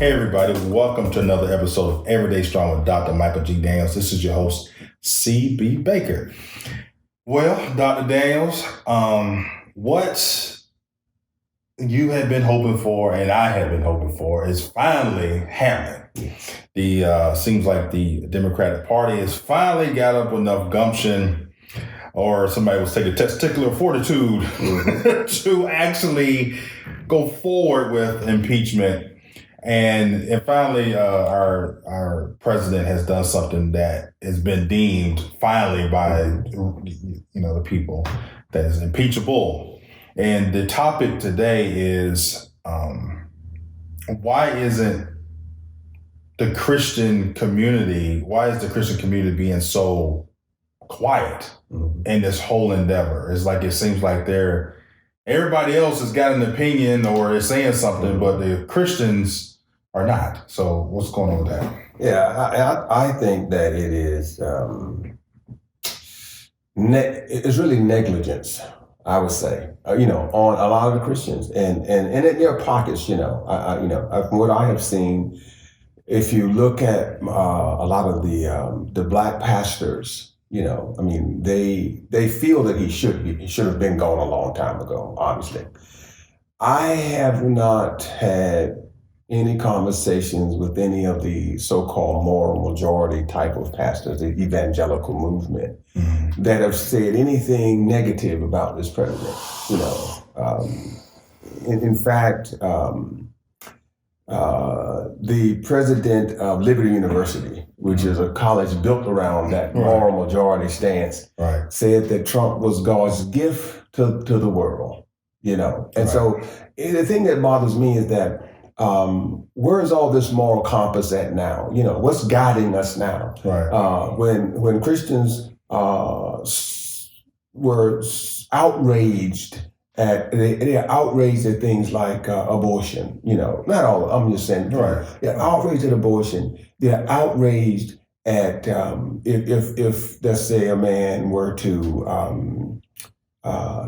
Hey everybody, welcome to another episode of Everyday Strong with Dr. Michael G. Daniels. This is your host, C.B. Baker. Well, Dr. Daniels, what you had been hoping for and I had been hoping for is finally happening. Seems like the Democratic Party has finally got up enough gumption, or somebody will say the testicular fortitude, to actually go forward with impeachment. And finally, our president has done something that has been deemed finally by the people that is impeachable. And the topic today is why isn't the Christian community? Why is the Christian community being so quiet in this whole endeavor? It's like it seems like everybody else has got an opinion or is saying something, but the Christians are not. So what's going on with that? Yeah, I think that it is, it's really negligence, I would say, on a lot of the Christians. And in their pockets, from what I have seen, if you look at a lot of the black pastors, they feel that he should have been gone a long time ago, obviously. I have not had any conversations with any of the so-called moral majority type of pastors, the evangelical movement, that have said anything negative about this president. In fact, the president of Liberty University, which is a college built around that moral majority stance, said that Trump was God's gift to the world. And so the thing that bothers me is that where is all this moral compass at now? What's guiding us now? When Christians were outraged they're outraged at things like abortion. Not all. I'm just saying. They're outraged at abortion. They're outraged at if let's say a man were to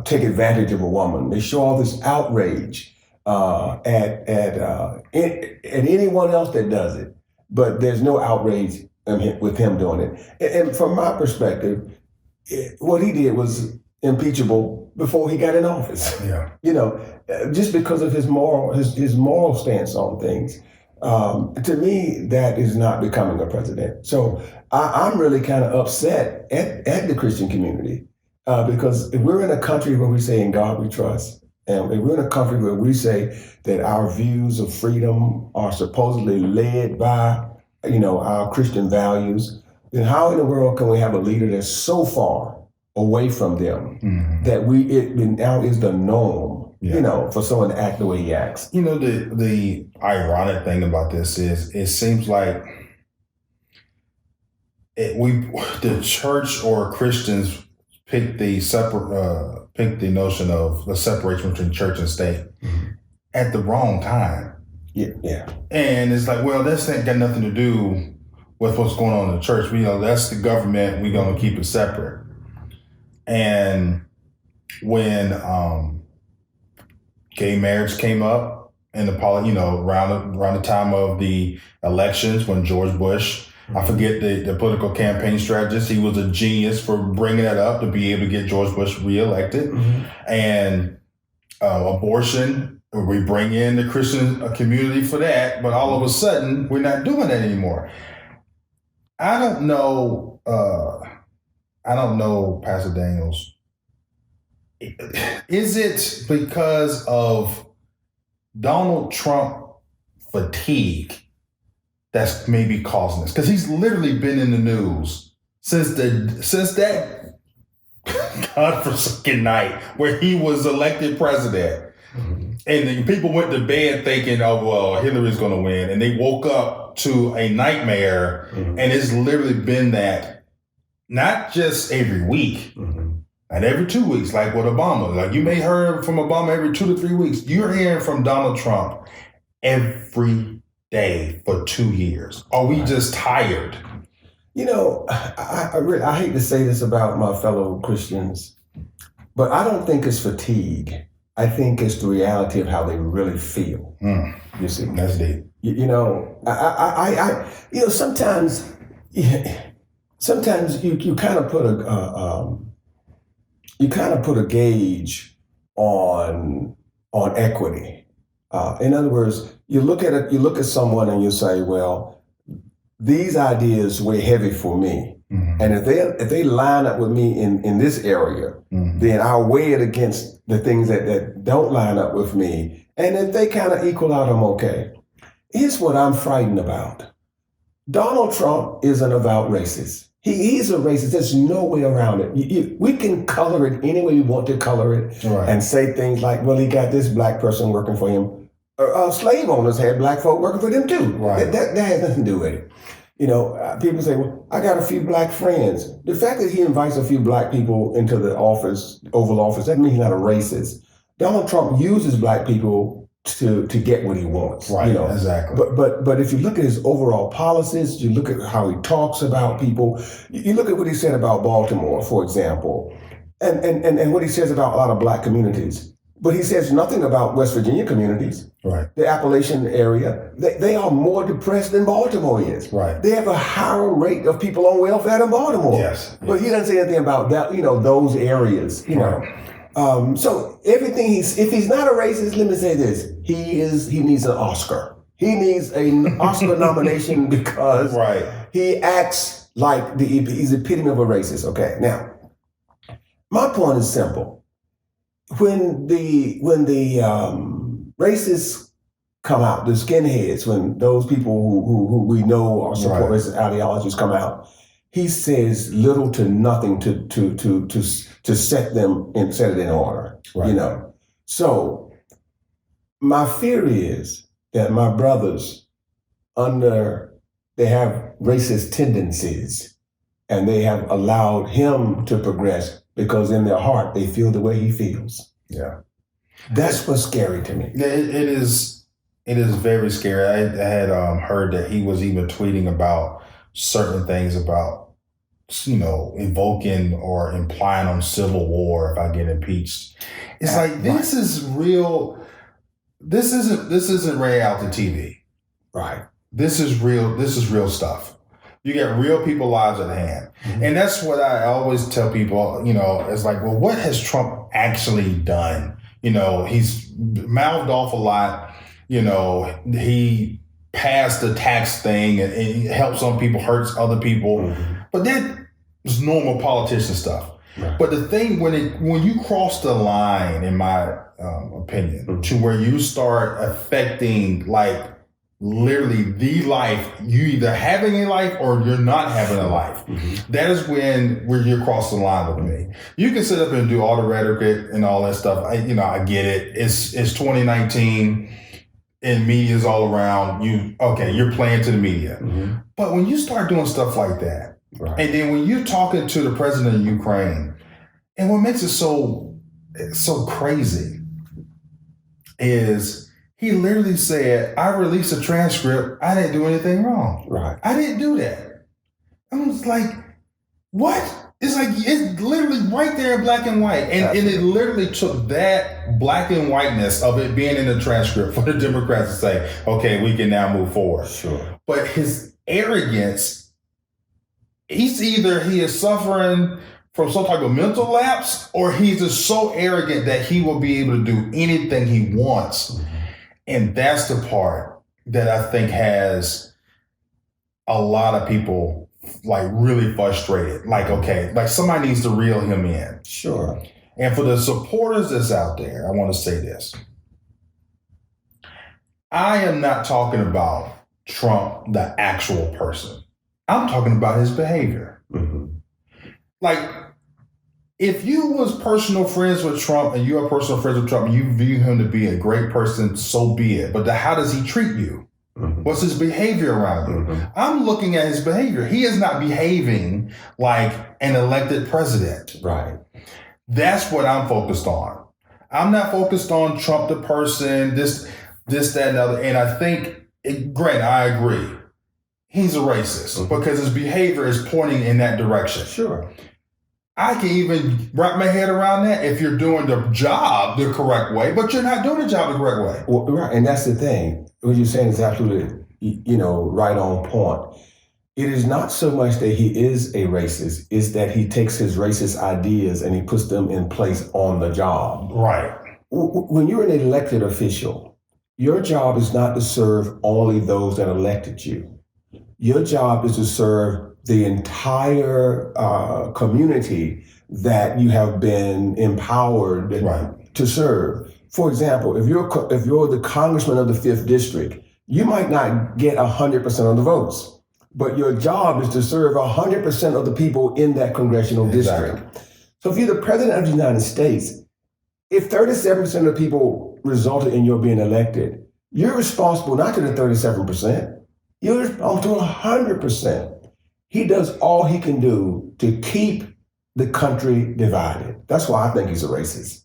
take advantage of a woman. They show all this outrage at anyone else that does it, but there's no outrage with him doing it. And from my perspective, what he did was impeachable before he got in office. Just because of his moral stance on things. To me, that is not becoming a president. So I'm really kind of upset at the Christian community because if we're in a country where we say in God we trust, and we're in a country where we say that our views of freedom are supposedly led by, our Christian values, then how in the world can we have a leader that's so far away from them that it now is the norm, for someone to act the way he acts? The ironic thing about this is it seems like the church or Christians pick the notion of the separation between church and state at the wrong time. And it's like, well, this ain't got nothing to do with what's going on in the church. That's the government. We're going to keep it separate. And when gay marriage came up in around the time of the elections, when George Bush, I forget the political campaign strategist. He was a genius for bringing that up to be able to get George Bush reelected. And abortion, we bring in the Christian community for that. But all of a sudden, we're not doing that anymore. I don't know, Pastor Daniels. Is it because of Donald Trump fatigue that's maybe causing this? Because he's literally been in the news since that godforsaken night where he was elected president. And then people went to bed thinking, oh, well, Hillary's going to win. And they woke up to a nightmare. And it's literally been that, not just every week, and every 2 weeks, like with Obama. Like you may hear from Obama every 2 to 3 weeks. You're hearing from Donald Trump every day for 2 years. Are we just tired? I hate to say this about my fellow Christians, but I don't think it's fatigue. I think it's the reality of how they really feel. You see, That's deep. you know, you know, sometimes, sometimes you kind of put a gauge on equity. In other words, you look at someone and you say, well, these ideas weigh heavy for me. And if they line up with me in this area, then I'll weigh it against the things that don't line up with me. And if they kind of equal out, I'm okay. Here's what I'm frightened about. Donald Trump is an avowed racist. He's a racist. There's no way around it. We can color it any way we want to color it, and say things like, well, he got this black person working for him. Slave owners had black folk working for them too. Right. That has nothing to do with it. You know, people say, well, I got a few black friends. The fact that he invites a few black people into the Oval Office, that means he's not a racist. Donald Trump uses black people to get what he wants. Right, you know? Exactly. But if you look at his overall policies, you look at how he talks about people, you look at what he said about Baltimore, for example, and what he says about a lot of black communities. But he says nothing about West Virginia communities. Right. The Appalachian area, they are more depressed than Baltimore is. Right. They have a higher rate of people on welfare than Baltimore. Yes. But he doesn't say anything about that, you know, those areas, you know. So everything if he's not a racist, let me say this, he needs an Oscar. He needs an Oscar nomination because he acts like he's the epitome of a racist. Okay, now, my point is simple. When the racists come out, the skinheads, when those people who we know or support racist ideologies come out, he says little to nothing to set it in order. Right. You know, so my fear is that my brothers, they have racist tendencies, and they have allowed him to progress because in their heart they feel the way he feels. Yeah, that's what's scary to me. It is very scary. I had heard that he was even tweeting about certain things about, you know, invoking or implying on civil war if I get impeached. It's like, this is real. This isn't reality TV. Right. This is real stuff. You got real people lives at hand. And that's what I always tell people, you know, it's like, well, what has Trump actually done? You know, he's mouthed off a lot. You know, he passed the tax thing and it helps some people, hurts other people. But that is normal politician stuff. Right. But the thing, when you cross the line, in my opinion, to where you start affecting, like, literally the life, you either having a life or you're not having a life. That is where you cross the line with me. You can sit up and do all the rhetoric and all that stuff. I get it. It's 2019 and media's all around you. Okay, you're playing to the media. But when you start doing stuff like that, and then when you're talking to the president of Ukraine, and what makes it so crazy is he literally said, I released a transcript. I didn't do anything wrong. Right. I didn't do that. I was like, what? It's like, it's literally right there in black and white. And it literally took that black and whiteness of it being in the transcript for the Democrats to say, okay, we can now move forward. Sure. But his arrogance, he is suffering from some type of mental lapse, or he's just so arrogant that he will be able to do anything he wants. And that's the part that I think has a lot of people like really frustrated. Like, okay, like somebody needs to reel him in. Sure. And for the supporters that's out there, I want to say this. I am not talking about Trump, the actual person. I'm talking about his behavior. Like, if you was personal friends with Trump and you are personal friends with Trump and you view him to be a great person, so be it. But how does he treat you? What's his behavior around you? I'm looking at his behavior. He is not behaving like an elected president. Right. That's what I'm focused on. I'm not focused on Trump the person, this, that, and other. And I think, granted, I agree. He's a racist because his behavior is pointing in that direction. Sure. I can even wrap my head around that if you're doing the job the correct way, but you're not doing the job the correct way. Well, right, and that's the thing. What you're saying is absolutely, right on point. It is not so much that he is a racist, it's that he takes his racist ideas and he puts them in place on the job. Right. When you're an elected official, your job is not to serve only those that elected you. Your job is to serve the entire community that you have been empowered to serve. For example, if you're the congressman of the 5th district, you might not get 100% of the votes. But your job is to serve 100% of the people in that congressional district. So if you're the president of the United States, if 37% of the people resulted in your being elected, you're responsible not to the 37%, you're responsible to 100%. He does all he can do to keep the country divided. That's why I think he's a racist.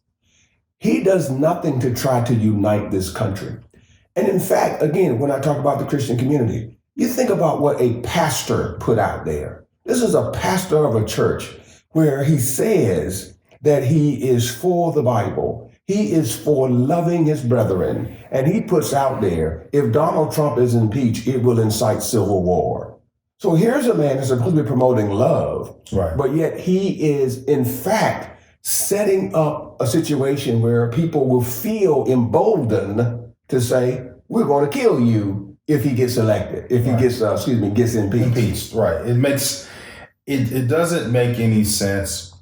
He does nothing to try to unite this country. And in fact, again, when I talk about the Christian community, you think about what a pastor put out there. This is a pastor of a church where he says that he is for the Bible. He is for loving his brethren. And he puts out there, if Donald Trump is impeached, it will incite civil war. So here's a man that's supposed to be promoting love, but yet he is, in fact, setting up a situation where people will feel emboldened to say, we're going to kill you if he gets elected, if he gets impeached. Right. It doesn't make any sense.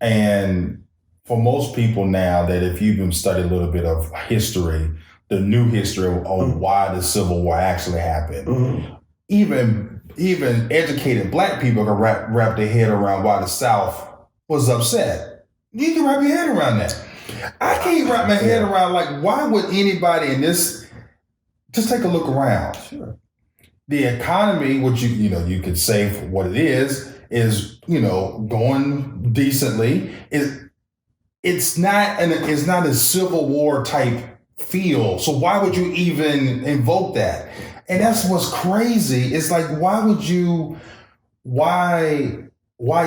And for most people now, that if you've been studying a little bit of history, the new history of why the Civil War actually happened, even educated Black people can wrap their head around why the South was upset. You can wrap your head around that. I can't wrap my head around, like, why would anybody in this... Just take a look around. Sure. The economy, which you could say for what it is going decently. It's not a Civil War type feel. So why would you even invoke that? And that's what's crazy. It's like, why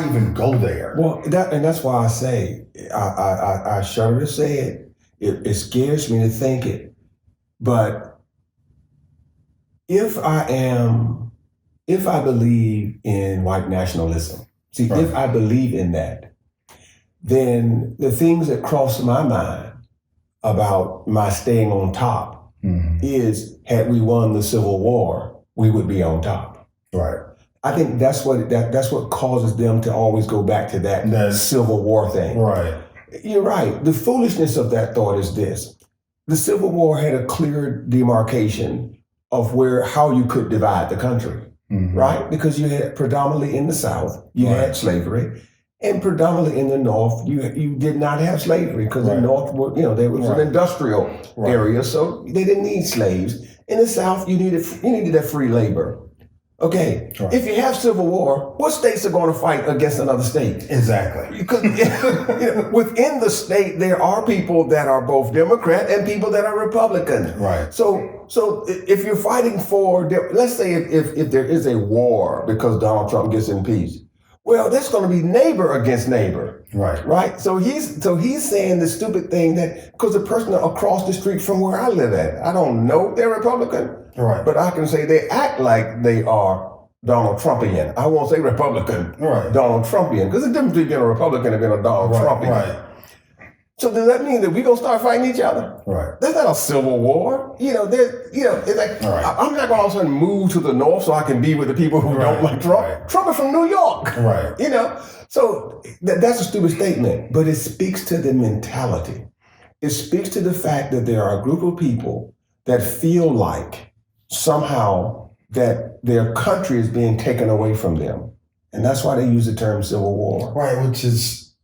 even go there? Well, that's why I say I shudder to say it. It scares me to think it, but. If I believe in white nationalism, if I believe in that, then the things that cross my mind about my staying on top is, had we won the Civil War, we would be on top. Right. I think that's what causes them to always go back to that Civil War thing. Right. You're right. The foolishness of that thought is this: the Civil War had a clear demarcation of how you could divide the country, right? Because you had predominantly in the South, you had slavery, and predominantly in the North, you did not have slavery because the North, there was an industrial area, so they didn't need slaves. In the South, you needed that free labor. Okay, if you have civil war, what states are going to fight against another state? Exactly. Because within the state, there are people that are both Democrat and people that are Republican. Right. So if you're fighting for, let's say if there is a war because Donald Trump gets impeached, well, that's going to be neighbor against neighbor. Right. Right. So he's saying the stupid thing that, because the person across the street from where I live at, I don't know they're Republican. Right. But I can say they act like they are Donald Trumpian. I won't say Republican. Donald Trumpian. Because the difference between being a Republican and being a Donald Trumpian. Right. So does that mean that we're going to start fighting each other? Right. That's not a civil war. It's like, I'm not going to all of a sudden move to the north so I can be with the people who don't like Trump. Right. Trump is from New York. Right. So that's a stupid statement, but it speaks to the mentality. It speaks to the fact that there are a group of people that feel like somehow that their country is being taken away from them. And that's why they use the term civil war. Right, which is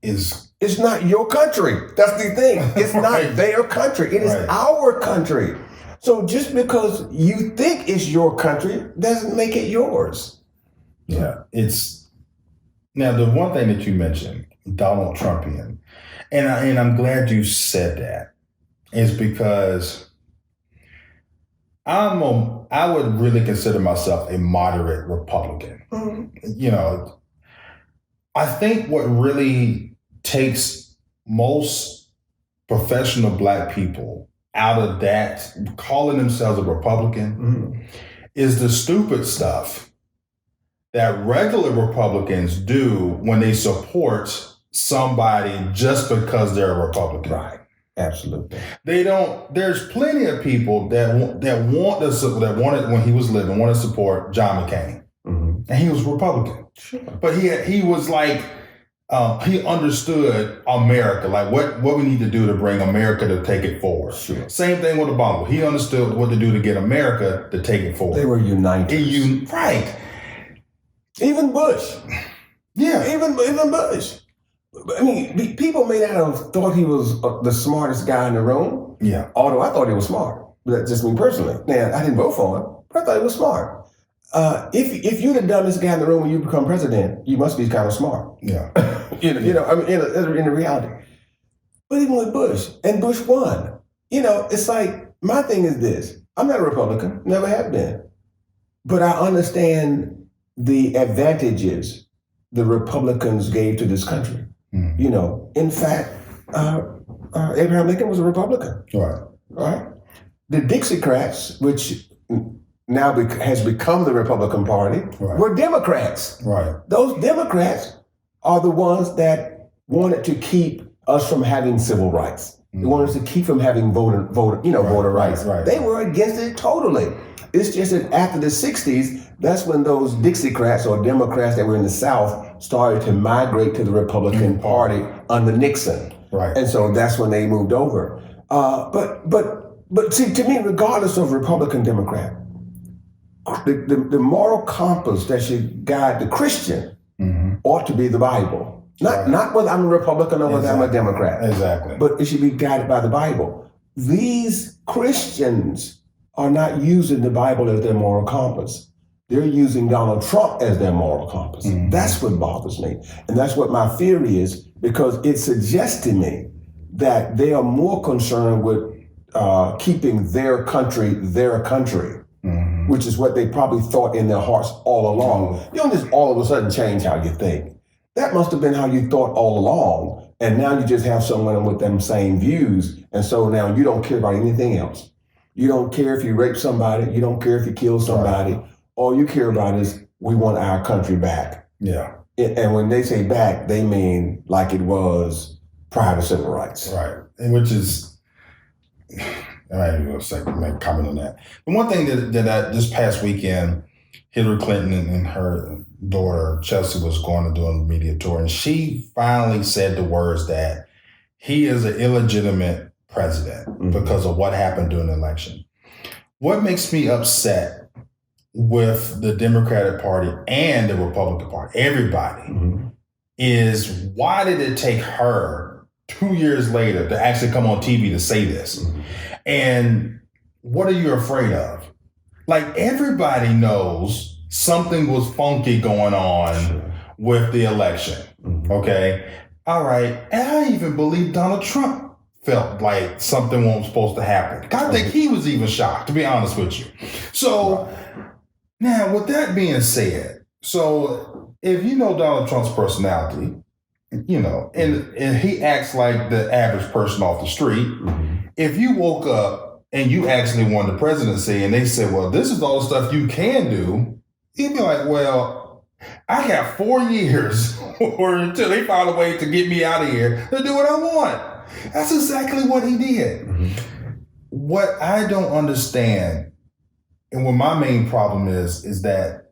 it's not your country. That's the thing. It's not their country. It is our country. So just because you think it's your country doesn't make it yours. Yeah, now the one thing that you mentioned, Donald Trumpian, and I'm glad you said that, is because I would really consider myself a moderate Republican. I think what really takes most professional Black people out of that, calling themselves a Republican, is the stupid stuff that regular Republicans do when they support somebody just because they're a Republican. Right. Absolutely. They don't. There's plenty of people that wanted when he was living wanted to support John McCain, and he was Republican. Sure. But he was like he understood America, like what we need to do to bring America to take it forward. Sure. Same thing with Obama. He understood what to do to get America to take it forward. They were united. Right. Even Bush. Yeah. Even Bush. I mean, people may not have thought he was the smartest guy in the room. Yeah. Although I thought he was smart. That's just me personally. Now, I didn't vote for him, but I thought he was smart. If you're the dumbest guy in the room when you become president, you must be kind of smart. Yeah. I mean, in reality. But even with Bush, and Bush won. It's like, my thing is this. I'm not a Republican, never have been. But I understand the advantages the Republicans gave to this country. In fact, Abraham Lincoln was a Republican. Right? The Dixiecrats, which now has become the Republican Party, were Democrats. Right. Those Democrats are the ones that wanted to keep us from having civil rights. They wanted us to keep from having voter rights. Right. They were against it totally. It's just that after the 60s, that's when those Dixiecrats or Democrats that were in the South started to migrate to the Republican Party under Nixon. Right. And so that's when they moved over. But see, to me, regardless of Republican, Democrat, the moral compass that should guide the Christian ought to be the Bible. Not whether I'm a Republican or whether I'm a Democrat. Exactly. But it should be guided by the Bible. These Christians are not using the Bible as their moral compass. They're using Donald Trump as their moral compass. That's what bothers me. And that's what my theory is, because it suggests to me that they are more concerned with keeping their country, which is what they probably thought in their hearts all along. You don't just all of a sudden change how you think. That must have been how you thought all along. And now you just have someone with them same views. And so now you don't care about anything else. You don't care if you rape somebody. You don't care if you kill somebody. Right. All you care about is, we want our country back. Yeah. And when they say back, they mean like it was prior to civil rights. Right. And which is, I ain't going to make a comment on that. The one thing that this past weekend, Hillary Clinton and her daughter, Chelsea, was going to do a media tour, and she finally said the words that he is an illegitimate president because of what happened during the election. What makes me upset with the Democratic Party and the Republican Party, everybody, is why did it take her 2 years later to actually come on TV to say this? And what are you afraid of? Like, everybody knows something was funky going on with the election. Okay. All right. And I even believe Donald Trump felt like something wasn't supposed to happen. I think he was even shocked, to be honest with you. So now, with that being said, so if you know Donald Trump's personality, and he acts like the average person off the street, if you woke up and you actually won the presidency and they said, well, this is all the stuff you can do, you'd be like, well, I got 4 years or until they find a way to get me out of here to do what I want. That's exactly what he did. What I don't understand, and what my main problem is that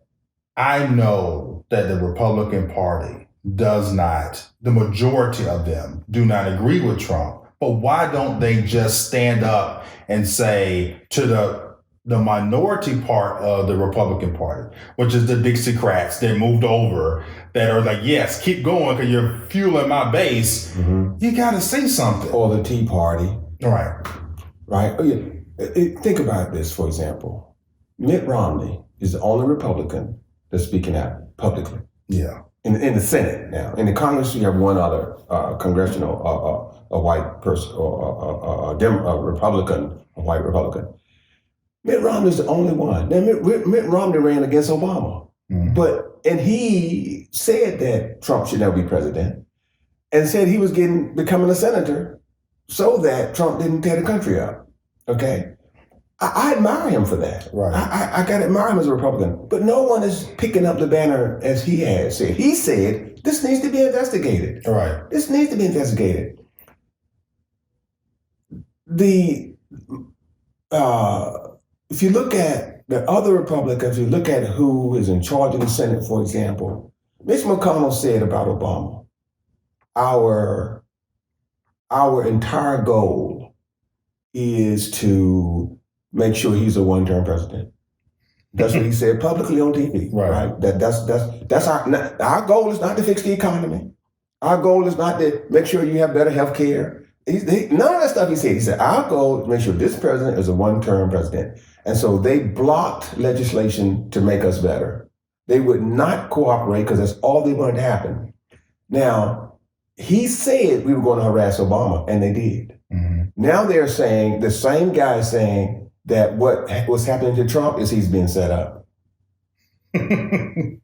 I know that the Republican Party does not, the majority of them do not agree with Trump. But why don't they just stand up and say to the minority part of the Republican Party, which is the Dixiecrats that moved over, that are like, yes, keep going because you're fueling my base. You got to say something. Or the Tea Party. Right. Think about this, for example. Mitt Romney is the only Republican that's speaking out publicly. Yeah. In the Senate now. In the Congress, you have one other congressional, a white person, or a Republican, a white Republican. Mitt Romney is the only one. Now, Mitt Romney ran against Obama. And he said that Trump should never be president, and said he was becoming a senator so that Trump didn't tear the country up. Okay, I admire him for that. Right. I gotta admire him as a Republican, but no one is picking up the banner as he has said. He said this needs to be investigated. Right. This needs to be investigated. If you look at the other Republicans, you look at who is in charge of the Senate, for example, Mitch McConnell said about Obama, our entire goal is to make sure he's a one-term president. That's what he said publicly on TV. Right. That's our goal is not to fix the economy. Our goal is not to make sure you have better health care. None of that stuff he said. He said, our goal is to make sure this president is a one-term president. And so they blocked legislation to make us better. They would not cooperate because that's all they wanted to happen. Now, he said we were going to harass Obama, and they did. Mm-hmm. Now they're saying, the same guy is saying that what was happening to Trump is he's being set up. When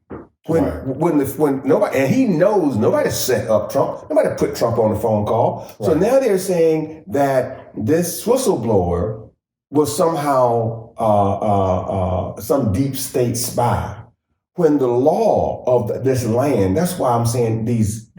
nobody, and he knows nobody set up Trump, nobody put Trump on the phone call. Right. So now they're saying that this whistleblower was somehow some deep state spy. When the law of this land, that's why I'm saying these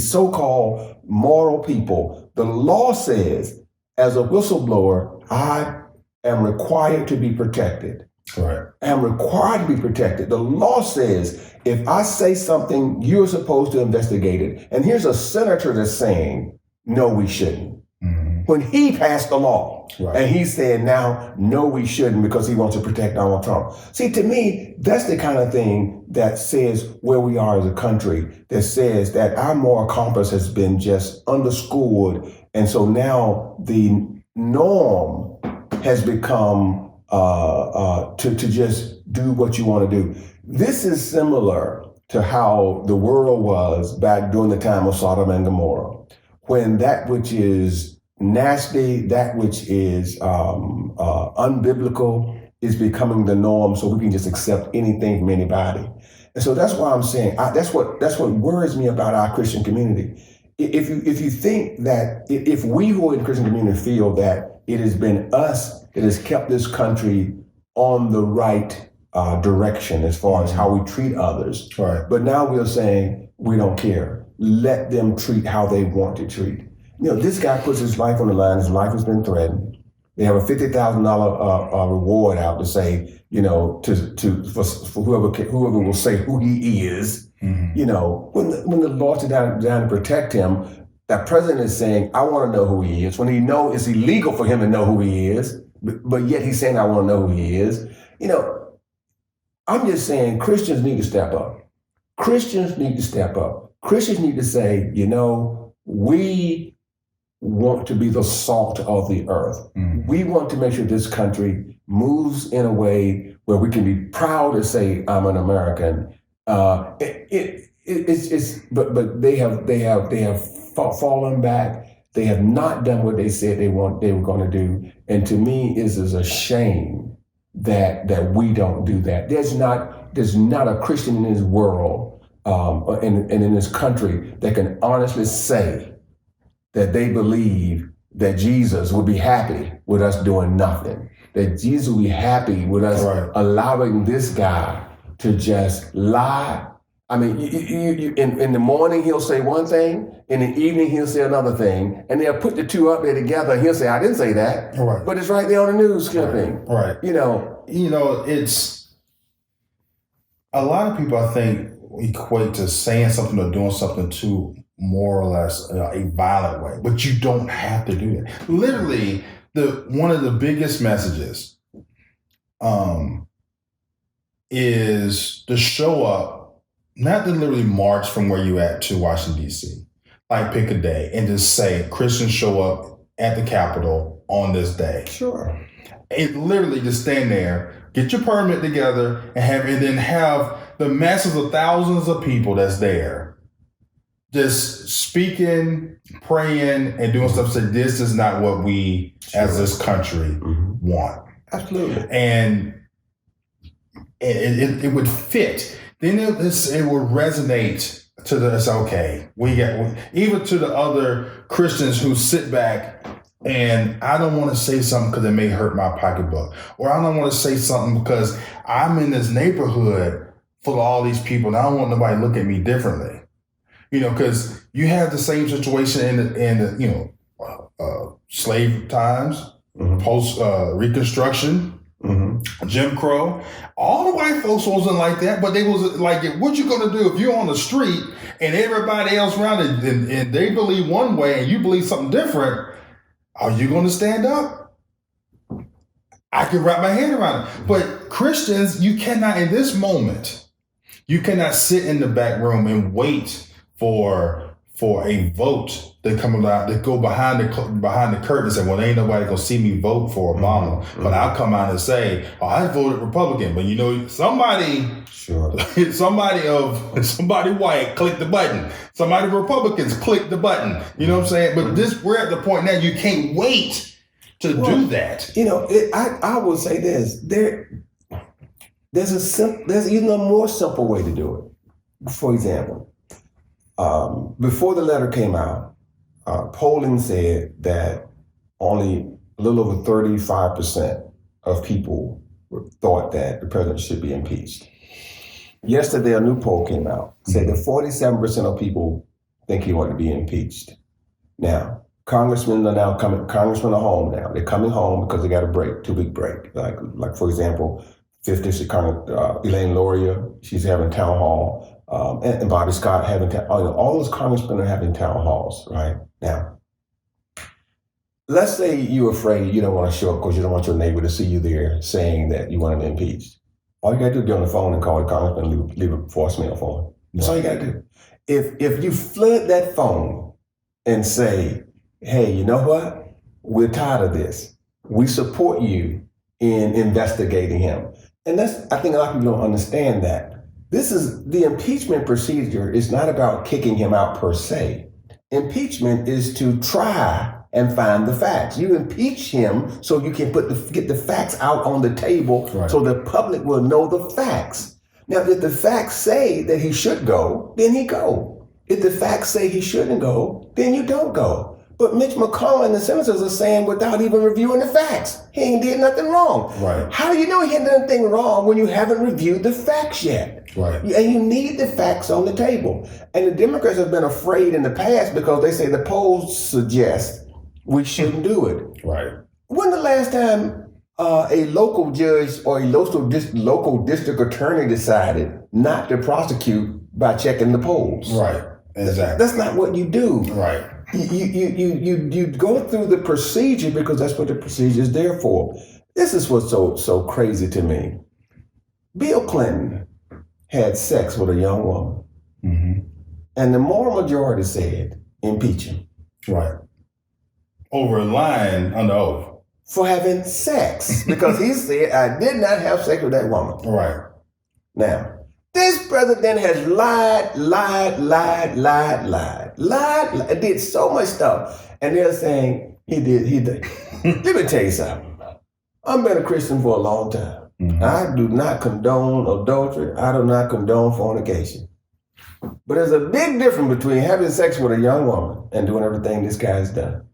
so-called moral people, the law says, as a whistleblower, I am required to be protected. Right. I am required to be protected. The law says, if I say something, you're supposed to investigate it. And here's a senator that's saying, no, we shouldn't. Mm-hmm. When he passed the law, right. And he's saying now, no, we shouldn't, because he wants to protect Donald Trump. See, to me, that's the kind of thing that says where we are as a country, that says that our moral compass has been just underscored. And so now the norm has become to just do what you want to do. This is similar to how the world was back during the time of Sodom and Gomorrah, when that which is nasty, that which is unbiblical is becoming the norm, so we can just accept anything from anybody. And so that's why I'm saying, that's what worries me about our Christian community. If you think that, if we who are in the Christian community feel that it has been us that has kept this country on the right direction as far as how we treat others. Right. But now we're saying we don't care. Let them treat how they want to treat. This guy puts his life on the line. His life has been threatened. They have a $50,000 reward out to say, for whoever will say who he is. Mm-hmm. When the laws are down to protect him, that president is saying, I want to know who he is. When he knows it's illegal for him to know who he is, but yet he's saying, I want to know who he is. I'm just saying Christians need to step up. Christians need to step up. Christians need to say, we want to be the salt of the earth. Mm-hmm. We want to make sure this country moves in a way where we can be proud to say, I'm an American. But they have fallen back. They have not done what they said they were going to do. And to me, it is a shame that we don't do that. There's not a Christian in this world and in this country that can honestly say that they believe that Jesus would be happy with us doing nothing. That Jesus would be happy with us allowing this guy to just lie. I mean, in the morning, he'll say one thing. In the evening, he'll say another thing. And they'll put the two up there together. And he'll say, I didn't say that. Right. But it's right there on the news clipping. Right. It's a lot of people, I think, equate to saying something or doing something to more or less a violent way. But you don't have to do it. Literally, one of the biggest messages is to show up, not to literally march from where you at to Washington, D.C. Like pick a day and just say Christians show up at the Capitol on this day. Sure. It literally just stand there, get your permit together, and then have the masses of thousands of people that's there just speaking, praying, and doing stuff. Say this is not what we as this country want. Absolutely. And it would fit. then it will resonate to the, it's okay. Even to the other Christians who sit back and I don't want to say something because it may hurt my pocketbook, or I don't want to say something because I'm in this neighborhood full of all these people and I don't want nobody to look at me differently. Because you have the same situation in the slave times, post Reconstruction, Jim Crow. All the white folks wasn't like that, but they was like, what you gonna do if you're on the street and everybody else around it and they believe one way and you believe something different? Are you gonna stand up? I can wrap my head around it. But Christians, you cannot, in this moment, you cannot sit in the back room and wait for a vote to come out, to go behind the curtain and say, well, ain't nobody gonna see me vote for Obama, but I'll come out and say, oh, I voted Republican, but somebody white click the button, somebody Republicans click the button. You know what I'm saying? But we're at the point now you can't wait to do that. I will say this: there's even a more simple way to do it. For example. Before the letter came out, polling said that only a little over 35% of people thought that the president should be impeached. Yesterday, a new poll came out, said that 47% of people think he ought to be impeached. Now, congressmen are home now. They're coming home because they got a break, 2-week break. Like for example, 5th District Elaine Loria, she's having town hall. And Bobby Scott having all those congressmen are having town halls right now. Let's say you're afraid, you don't want to show up because you don't want your neighbor to see you there saying that you want him impeached. All you got to do is get on the phone and call the congressman and leave a voicemail for him. That's all you got to do. If you flood that phone and say, hey, you know what? We're tired of this. We support you in investigating him. And I think a lot of people don't understand that. The impeachment procedure is not about kicking him out per se. Impeachment is to try and find the facts. You impeach him so you can get the facts out on the table, right, so the public will know the facts. Now, if the facts say that he should go, then he go. If the facts say he shouldn't go, then you don't go. But Mitch McConnell and the senators are saying without even reviewing the facts, he ain't did nothing wrong. Right. How do you know he did nothing wrong when you haven't reviewed the facts yet? Right. And you need the facts on the table. And the Democrats have been afraid in the past because they say the polls suggest we shouldn't do it. Right. When the last time a local judge or a local district attorney decided not to prosecute by checking the polls? Right. Exactly. That's not what you do. Right. You go through the procedure because that's what the procedure is there for. This is what's so crazy to me. Bill Clinton had sex with a young woman, and the moral majority said impeach him. Right. Over a line under oath. For having sex, because he said, I did not have sex with that woman. Right. Now, this president has lied, did so much stuff. And they're saying he did. Let me tell you something. I've been a Christian for a long time. I do not condone adultery. I do not condone fornication. But there's a big difference between having sex with a young woman and doing everything this guy's done.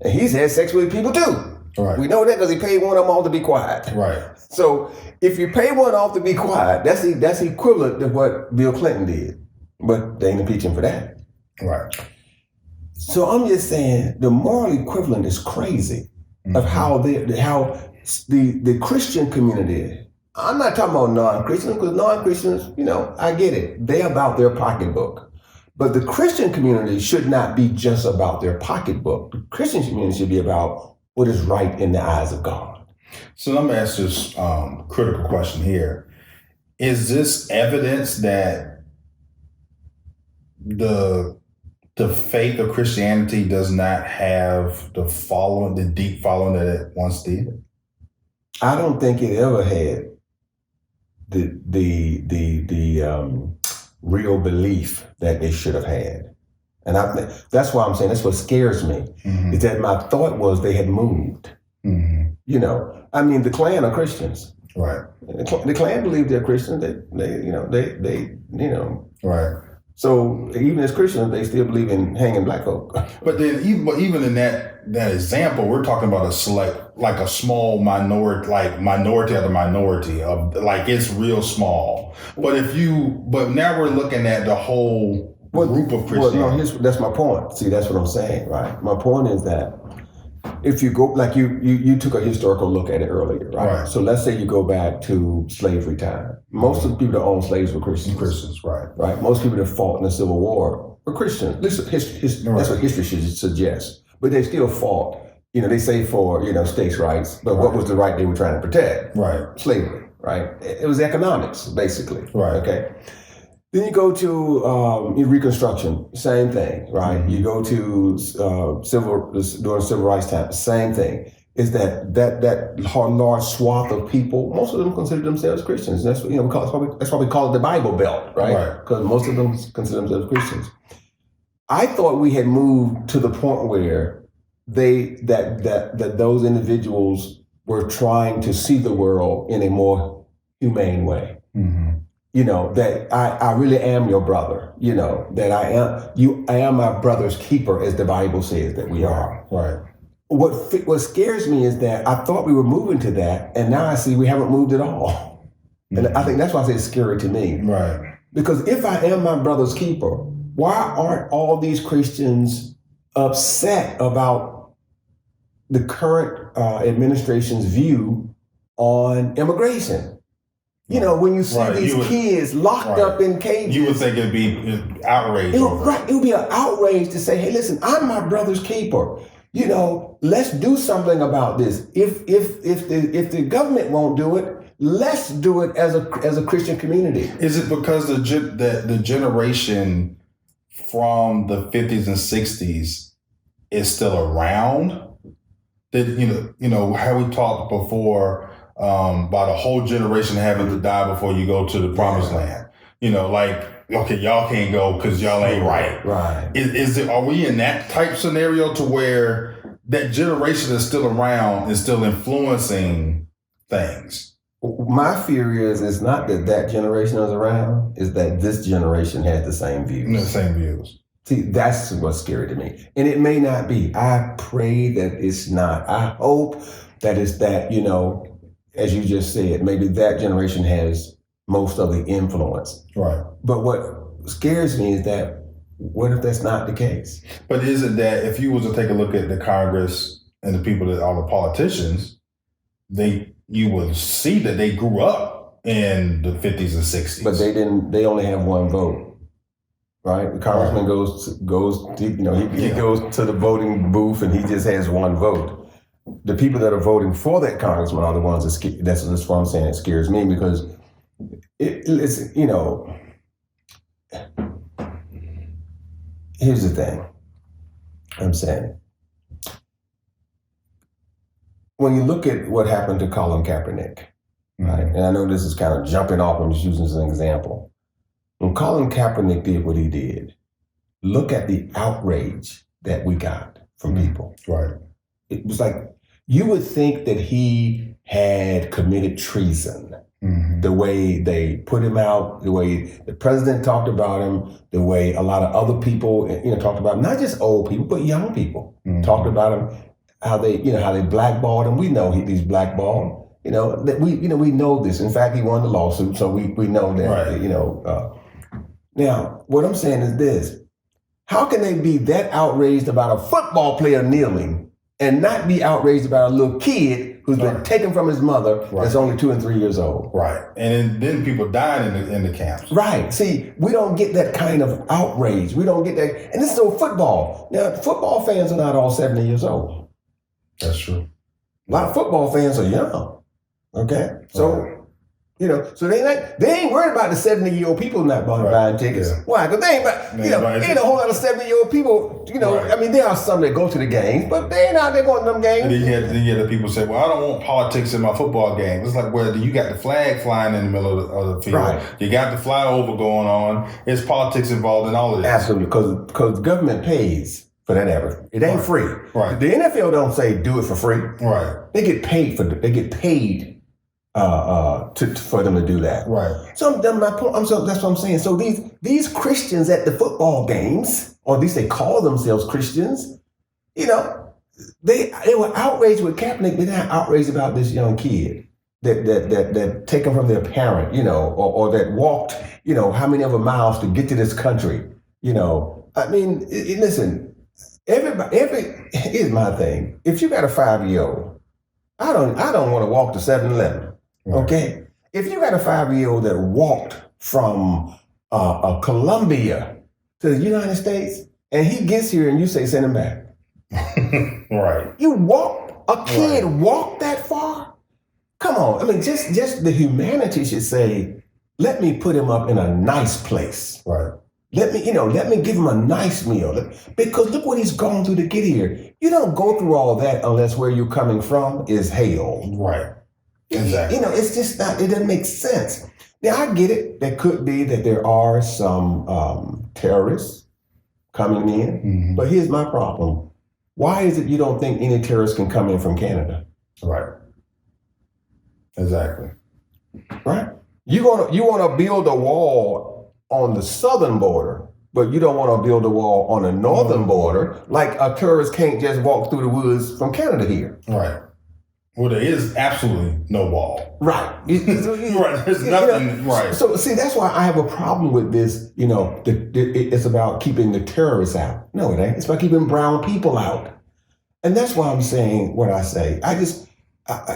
And he's had sex with people too. Right. We know that because he paid one of them off to be quiet. Right. So if you pay one off to be quiet, that's equivalent to what Bill Clinton did. But they ain't impeach him for that. Right. So I'm just saying the moral equivalent is crazy of how the Christian community. I'm not talking about non-Christians, because non-Christians, I get it. They're about their pocketbook. But the Christian community should not be just about their pocketbook. The Christian community should be about what is right in the eyes of God. So let me ask this critical question here. Is this evidence that the faith of Christianity does not have the deep following that it once did? I don't think it ever had the real belief that it should have had. And that's why I'm saying that's what scares me, is that my thought was they had moved. The Klan are Christians. Right. The Klan believe they're Christians. They Right. So even as Christians, they still believe in hanging black folk. But then even in that example, we're talking about a small minority, like minority of the minority of like it's real small. But now we're looking at the whole group of Christians. Well, no, that's my point. See, that's what I'm saying, right? My point is that if you go, like you took a historical look at it earlier, right? So let's say you go back to slavery time. Most of the people that owned slaves were Christians. Right. Most people that fought in the Civil War were Christians. That's what history should suggest. But they still fought. They say for states' rights, but what was the right they were trying to protect? Right. Slavery. Right. It was economics, basically. Right. Okay. Then you go to Reconstruction, same thing, right? Mm-hmm. You go to during Civil Rights time, same thing. Is that large swath of people? Most of them consider themselves Christians. That's that's why we call it the Bible Belt, right? Because most of them consider themselves Christians. I thought we had moved to the point where that those individuals were trying to see the world in a more humane way. Mm-hmm. That I really am your brother, that I am my brother's keeper, as the Bible says that we are. Right. What scares me is that I thought we were moving to that, and now I see we haven't moved at all. Mm-hmm. And I think that's why I say it's scary to me. Right. Because if I am my brother's keeper, why aren't all these Christians upset about the current administration's view on immigration? When you see these kids locked up in cages. You would think it'd be outrage. Right. It would be an outrage to say, hey, listen, I'm my brother's keeper. Let's do something about this. If the government won't do it, let's do it as a Christian community. Is it because the generation from the 50s and 60s is still around? That how we talked before about a whole generation having to die before you go to the promised land. Okay, y'all can't go because y'all ain't right. Right. Are we in that type scenario to where that generation is still around and still influencing things? My fear is it's not that generation is around, is that this generation has the same views. The same views. See, that's what's scary to me. And it may not be. I pray that it's not. I hope that it's that, as you just said, maybe that generation has most of the influence. Right. But what scares me is that, what if that's not the case? But is it that if you was to take a look at the Congress and the people that are the politicians, you would see that they grew up in the 50s and 60s. But they only have one vote. Right? The congressman goes to the voting booth and he just has one vote. The people that are voting for that congressman are the ones that's what I'm saying. It scares me because here's the thing I'm saying. When you look at what happened to Colin Kaepernick, right? And I know this is kind of jumping off, I'm just using this as an example. When Colin Kaepernick did what he did, look at the outrage that we got from people. Right. It was like, you would think that he had committed treason. Mm-hmm. The way they put him out, the way the president talked about him, the way a lot of other people, talked about him, not just old people, but young people talked about him, how they blackballed him. We know he's blackballed. That we know this. In fact, he won the lawsuit, so we know that. Right. Now, what I'm saying is this: how can they be that outraged about a football player kneeling and not be outraged about a little kid who's been taken from his mother that's only 2 and 3 years old? Right. And then people dying in the camps. Right. See, we don't get that kind of outrage. We don't get that. And this is on football. Now, football fans are not all 70 years old. That's true. A lot of football fans are young. Okay? So, so they ain't worried about the 70-year-old people not buying tickets. Yeah. Why? Because they ain't a whole lot of 70-year-old people, I mean, there are some that go to the games, but they ain't out there going to them games. And then you had the people say, well, I don't want politics in my football game. It's like, well, you got the flag flying in the middle of the field. Right. You got the flyover going on. There's politics involved in all of this. Absolutely, because the government pays for that effort. It ain't free. Right. The NFL don't say do it for free. Right. They get paid for them to do that. Right. So that's what I'm saying. So these Christians at the football games, or at least they call themselves Christians, you know, they were outraged with Kaepernick, but they're not outraged about this young kid that taken from their parent, you know, or that walked, you know, how many other miles to get to this country, you know. I mean, listen, here's my thing. If you got a 5-year-old, I don't want to walk to 7-Eleven. Okay, if you got a 5-year-old that walked from Colombia to the United States, and he gets here, and you say send him back, right? A kid walked that far? Come on, I mean, just the humanity should say, let me put him up in a nice place, right? Let me give him a nice meal, because look what he's gone through to get here. You don't go through all that unless where you're coming from is hell, right? Exactly. You know, it's just not, it doesn't make sense. Now, I get it. There could be that there are some terrorists coming in, but here's my problem. Why is it you don't think any terrorists can come in from Canada? Right. Exactly. Right? You want to build a wall on the southern border, but you don't want to build a wall on the northern border, like a tourist can't just walk through the woods from Canada here. Right. Well, there is absolutely no wall. Right. Right. There's nothing. You know, right. So, see, that's why I have a problem with this. You know, it's about keeping the terrorists out. No, it ain't. It's about keeping brown people out. And that's why I'm saying what I say.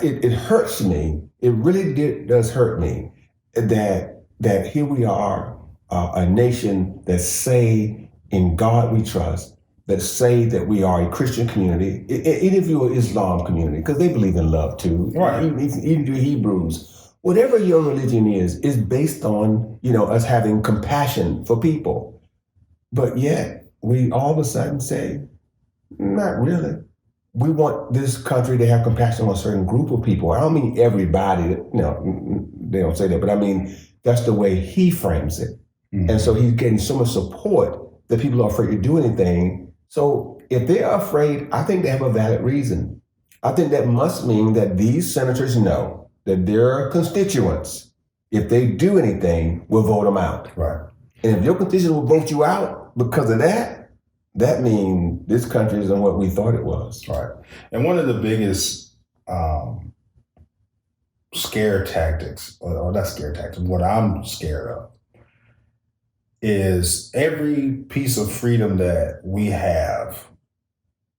It hurts me. It really does hurt me that here we are, a nation that say in God we trust, that say that we are a Christian community, even if you're an Islam community, because they believe in love too. Right. Even the Hebrews, whatever your religion is based on, you know, us having compassion for people. But yet we all of a sudden say, not really. We want this country to have compassion on a certain group of people. I don't mean everybody, they don't say that, but I mean, that's the way he frames it. And so he's getting so much support that people are afraid to do anything. So if they're afraid, I think they have a valid reason. I think that must mean that these senators know that their constituents, if they do anything, will vote them out. Right. And if your constituents will vote you out because of that, that means this country isn't what we thought it was. Right. And one of the biggest scare tactics, or not scare tactics, what I'm scared of, is every piece of freedom that we have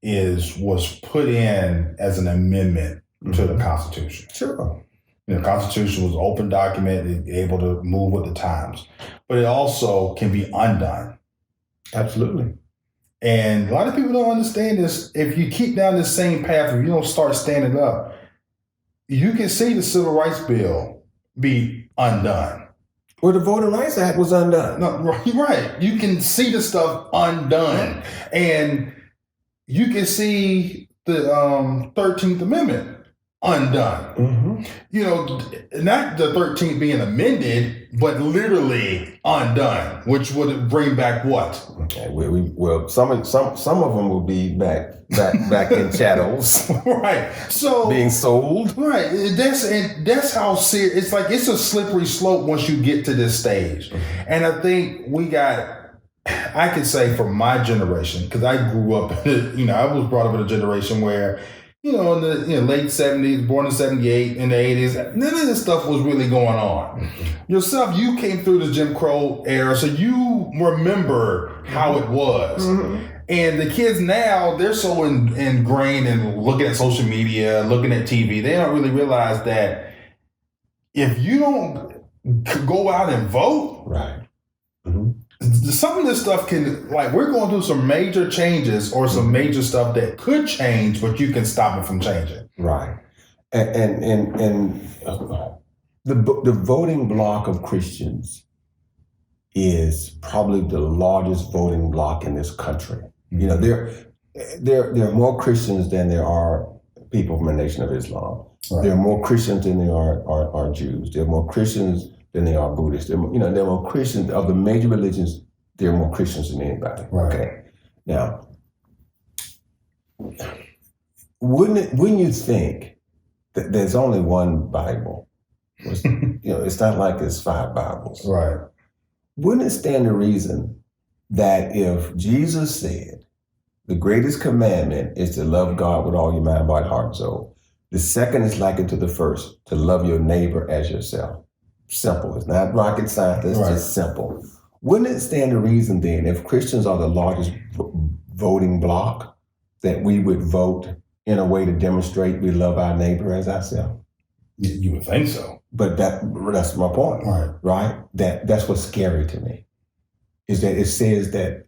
was put in as an amendment to the Constitution. Sure. The Constitution was an open document, able to move with the times, but it also can be undone. Absolutely. And a lot of people don't understand this. If you keep down this same path, if you don't start standing up, you can see the Civil Rights Bill be undone. Well, the Voting Rights Act was undone. No, right. You can see the stuff undone. And you can see the 13th Amendment undone. You know, not the 13th being amended, but literally undone, which would bring back what? Okay, well, some of them will be back in shadows, right? So being sold, right? That's how serious. It's like it's a slippery slope once you get to this stage, and I think I can say from my generation, because I grew up, I was brought up in a generation where, in the late 70s, born in 78, in the 80s, none of this stuff was really going on. Yourself, you came through the Jim Crow era, so you remember how it was. And the kids now, they're so ingrained in looking at social media, looking at TV, they don't really realize that if you don't go out and vote, right. Some of this stuff can, we're going through some major changes or some major stuff that could change, but you can stop it from changing. Right. And the voting bloc of Christians is probably the largest voting bloc in this country. There are more Christians than there are people from the Nation of Islam. Right. There are more Christians than there are Jews. There are more Christians than they are Buddhists. There are more Christians of the major religions. There are more Christians than anybody. Right. Okay. Now, wouldn't you think that there's only one Bible? It's not like it's 5 Bibles. Right. Wouldn't it stand to reason that if Jesus said the greatest commandment is to love God with all your mind, body, heart, and soul, the second is likened to the first, to love your neighbor as yourself. Simple. It's not rocket science. It's just simple. Wouldn't it stand to reason then, if Christians are the largest voting bloc, that we would vote in a way to demonstrate we love our neighbor as ourselves? You would think so. But that's my point, right? That's what's scary to me, is that it says that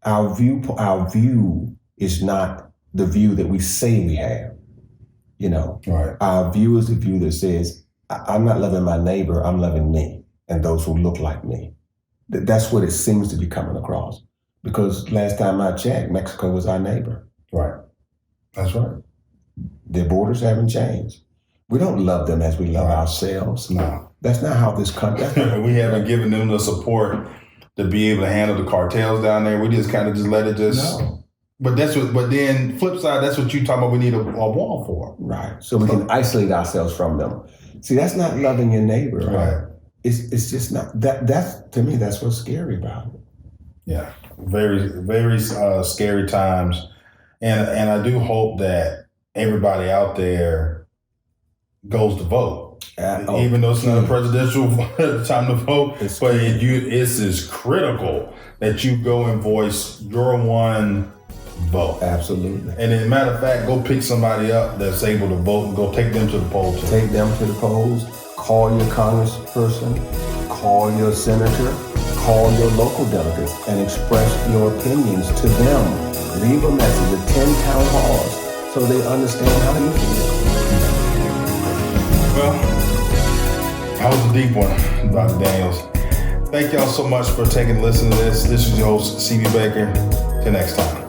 our view is not the view that we say we have. Our view is the view that says, I'm not loving my neighbor, I'm loving me and those who look like me. That's what it seems to be coming across. Because last time I checked, Mexico was our neighbor. Right. That's right. Their borders haven't changed. We don't love them as we love ourselves. No. That's not how this country. We haven't given them the support to be able to handle the cartels down there. We just kind of just let it just. No. But then flip side, that's what you talking about. We need a wall for. Right. So we can isolate ourselves from them. See, that's not loving your neighbor. Right. It's just not that. That's, to me, that's what's scary about it. Yeah. Very, very scary times, and I do hope that everybody out there goes to vote, even though it's not a presidential time to vote. But it's as critical that you go and voice your one vote. Absolutely. And as a matter of fact, go pick somebody up that's able to vote and go take them to the polls. Take them to the polls. Call your congressperson. Call your senator. Call your local delegates and express your opinions to them. Leave a message, attend town halls so they understand how you feel. Well, that was a deep one, Dr. Daniels. Thank y'all so much for taking a listen to this. This is your host, C.B. Baker. Till next time.